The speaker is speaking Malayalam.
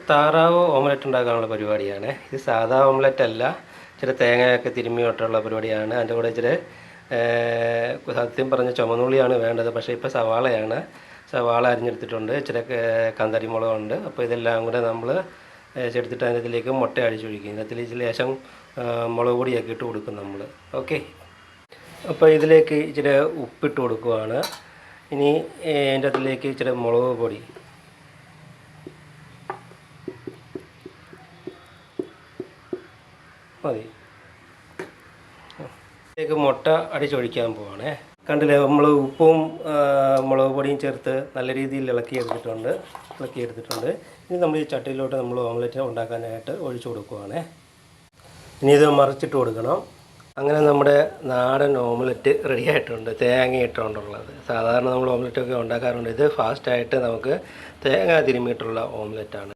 താറാവ് ഓംലെറ്റ് ഉണ്ടാക്കാനുള്ള പരിപാടിയാണ്. ഇത് സാധാ ഓംലെറ്റ് അല്ല, ഇച്ചിരി തേങ്ങയൊക്കെ തിരുമ്മിയിട്ടുള്ള പരിപാടിയാണ്. അതിൻ്റെ കൂടെ ഇച്ചിരി സത്യം പറഞ്ഞ ചുമന്നുള്ളിയാണ് വേണ്ടത്, പക്ഷേ ഇപ്പോൾ സവാള അരിഞ്ഞെടുത്തിട്ടുണ്ട്, ഇച്ചിരി കാന്താരിമുളകുണ്ട്. അപ്പോൾ ഇതെല്ലാം കൂടെ നമ്മൾ എടുത്തിട്ട് അതിനകത്തിലേക്ക് മുട്ട അടിച്ചൊഴിക്കും. ഇതിനകത്തിൽ ലേശം മുളക് പൊടിയൊക്കെ ഇട്ട് കൊടുക്കും നമ്മൾ. ഓക്കെ, അപ്പോൾ ഇതിലേക്ക് ഇച്ചിരി ഉപ്പിട്ട് കൊടുക്കുവാണ്. ഇനി അതിൻ്റെ അതിലേക്ക് ഇച്ചിരി മുളക് പൊടി, മതി. ഇതിലേക്ക് മുട്ട അടിച്ചൊഴിക്കാൻ പോവാണേ. കണ്ടില്ലേ, നമ്മൾ ഉപ്പും മുളക് പൊടിയും ചേർത്ത് നല്ല രീതിയിൽ ഇളക്കിയെടുത്തിട്ടുണ്ട്. ഇനി നമ്മൾ ഈ ചട്ടിയിലോട്ട് നമ്മൾ ഓംലെറ്റ് ഉണ്ടാക്കാനായിട്ട് ഒഴിച്ചു കൊടുക്കുവാണേ. ഇനി ഇത് മറിച്ചിട്ട് കൊടുക്കണം. അങ്ങനെ നമ്മുടെ നാടൻ ഓംലെറ്റ് റെഡി ആയിട്ടുണ്ട്, തേങ്ങ ഇട്ടുകൊണ്ടുള്ളത്. സാധാരണ നമ്മൾ ഓംലെറ്റൊക്കെ ഉണ്ടാക്കാറുണ്ട്. ഇത് ഫാസ്റ്റായിട്ട് നമുക്ക് തേങ്ങ തിരുമ്മിയിട്ടുള്ള ഓംലെറ്റാണ്.